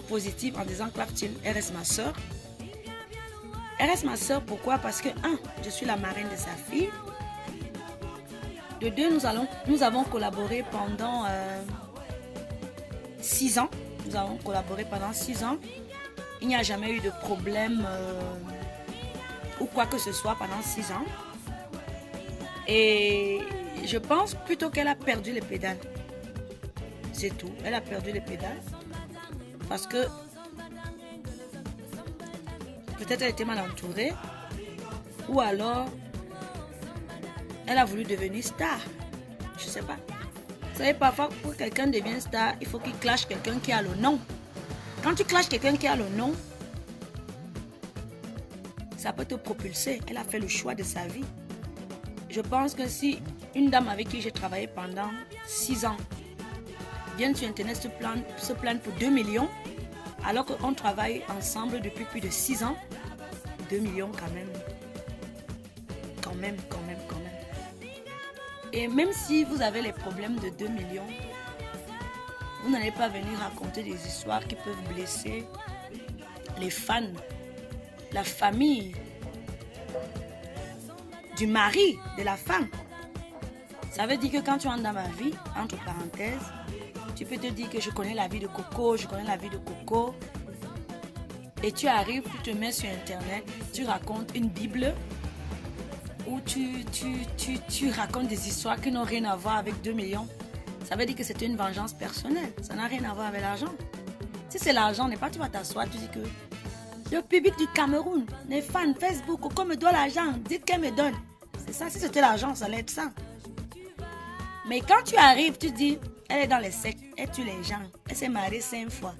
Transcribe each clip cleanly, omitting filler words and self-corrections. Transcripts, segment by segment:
Positive en disant Claptil, elle reste ma soeur. Elle reste ma soeur, pourquoi? Parce que, un, je suis la marraine de sa fille. De deux, nous avons collaboré pendant 6 ans. Nous avons collaboré pendant 6 ans. Il n'y a jamais eu de problème ou quoi que ce soit pendant 6 ans. Et je pense plutôt qu'elle a perdu les pédales. C'est tout. Elle a perdu les pédales. Parce que peut-être elle était mal entourée, ou alors elle a voulu devenir star. Je ne sais pas. Vous savez, parfois pour que quelqu'un devienne star, il faut qu'il clash quelqu'un qui a le nom. Quand tu clashes quelqu'un qui a le nom, ça peut te propulser. Elle a fait le choix de sa vie. Je pense que si une dame avec qui j'ai travaillé pendant 6 ans viennent sur Internet se plaindre pour 2 millions, alors qu'on travaille ensemble depuis plus de 6 ans. 2 millions quand même. Quand même. Et même si vous avez les problèmes de 2 millions, vous n'allez pas venir raconter des histoires qui peuvent blesser les fans, la famille, du mari, de la femme. Ça veut dire que quand tu entres dans ma vie, entre parenthèses, tu peux te dire que je connais la vie de Coco, et tu arrives, tu te mets sur Internet, tu racontes une Bible, où tu racontes des histoires qui n'ont rien à voir avec 2 millions. Ça veut dire que c'est une vengeance personnelle, ça n'a rien à voir avec l'argent. Si c'est l'argent, n'est pas tu vas t'asseoir, tu dis que le public du Cameroun, les fans, Facebook, Coco me doit l'argent, dites qu'elle me donne. C'est ça, si c'était l'argent, ça allait être ça. Mais quand tu arrives, tu dis, elle est dans les sectes, elle tue les gens, elle s'est mariée 5 fois.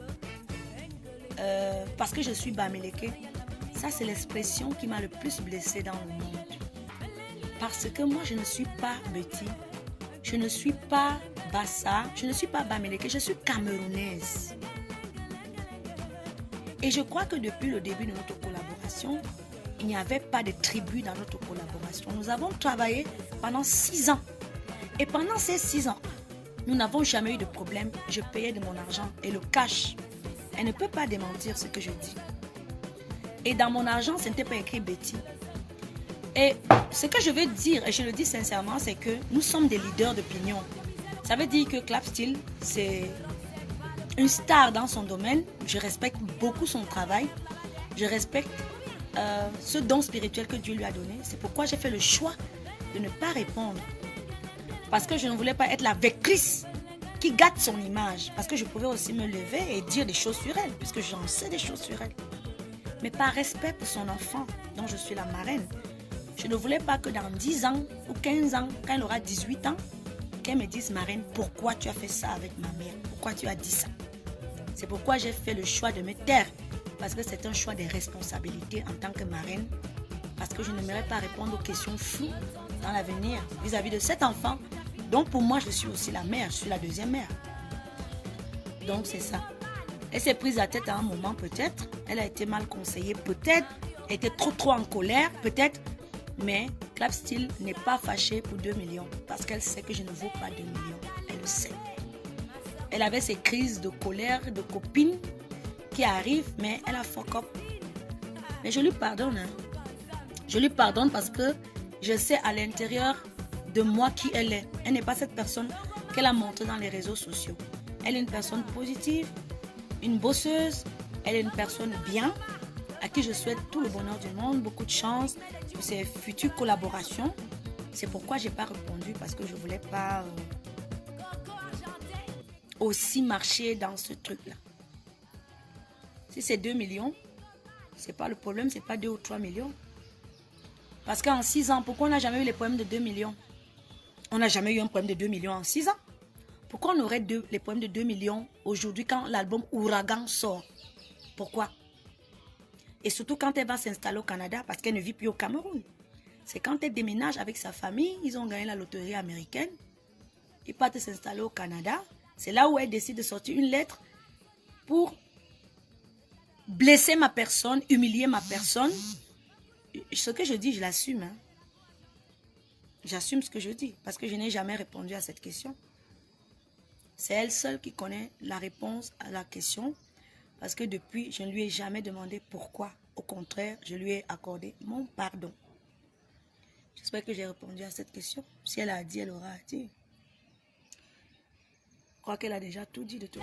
Parce que je suis Bamileke. Ça, c'est l'expression qui m'a le plus blessée dans le monde. Parce que moi, je ne suis pas Betty, je ne suis pas Bassa, je ne suis pas Bamileke, je suis camerounaise. Et je crois que depuis le début de notre collaboration, il n'y avait pas de tribu dans notre collaboration. Nous avons travaillé pendant 6 ans. Et pendant ces 6 ans, nous n'avons jamais eu de problème. Je payais de mon argent et le cash. Elle ne peut pas démentir ce que je dis. Et dans mon argent, ce n'était pas écrit Betty. Et ce que je veux dire, et je le dis sincèrement, c'est que nous sommes des leaders d'opinion. Ça veut dire que Claptil, c'est une star dans son domaine. Je respecte beaucoup son travail. Je respecte ce don spirituel que Dieu lui a donné. C'est pourquoi j'ai fait le choix de ne pas répondre. Parce que je ne voulais pas être la vectrice qui gâte son image. Parce que je pouvais aussi me lever et dire des choses sur elle, puisque j'en sais des choses sur elle. Mais par respect pour son enfant, dont je suis la marraine, je ne voulais pas que dans 10 ans ou 15 ans, quand elle aura 18 ans, qu'elle me dise, marraine, pourquoi tu as fait ça avec ma mère? Pourquoi tu as dit ça? C'est pourquoi j'ai fait le choix de me taire. Parce que c'est un choix de responsabilité en tant que marraine. Parce que je n'aimerais pas répondre aux questions floues dans l'avenir vis-à-vis de cet enfant. Donc pour moi, je suis aussi la mère, je suis la deuxième mère. Donc c'est ça. Elle s'est prise la tête à un moment peut-être. Elle a été mal conseillée peut-être. Elle était trop en colère peut-être. Mais Claptil n'est pas fâchée pour 2 millions. Parce qu'elle sait que je ne vaux pas 2 millions. Elle le sait. Elle avait ses crises de colère, de copine qui arrivent, mais elle a fuck up. Mais je lui pardonne. Je lui pardonne parce que je sais à l'intérieur de moi qui elle est. Elle n'est pas cette personne qu'elle a montrée dans les réseaux sociaux. Elle est une personne positive, une bosseuse, elle est une personne bien, à qui je souhaite tout le bonheur du monde, beaucoup de chance pour ses futures collaborations. C'est pourquoi je n'ai pas répondu, parce que je ne voulais pas aussi marcher dans ce truc-là. Si c'est 2 millions, c'est pas le problème, c'est pas 2 ou 3 millions. Parce qu'en 6 ans, pourquoi on n'a jamais eu les problèmes de 2 millions? On n'a jamais eu un problème de 2 millions en 6 ans. Pourquoi on aurait les problèmes de 2 millions aujourd'hui quand l'album Ouragan sort? Pourquoi? Et surtout quand elle va s'installer au Canada parce qu'elle ne vit plus au Cameroun. C'est quand elle déménage avec sa famille, ils ont gagné la loterie américaine. Ils partent s'installer au Canada. C'est là où elle décide de sortir une lettre pour blesser ma personne, humilier ma personne. Ce que je dis, je l'assume. Hein. J'assume ce que je dis parce que je n'ai jamais répondu à cette question. C'est elle seule qui connaît la réponse à la question parce que depuis, je ne lui ai jamais demandé pourquoi. Au contraire, je lui ai accordé mon pardon. J'espère que j'ai répondu à cette question. Si elle a dit, elle aura dit. Je crois qu'elle a déjà tout dit de tout.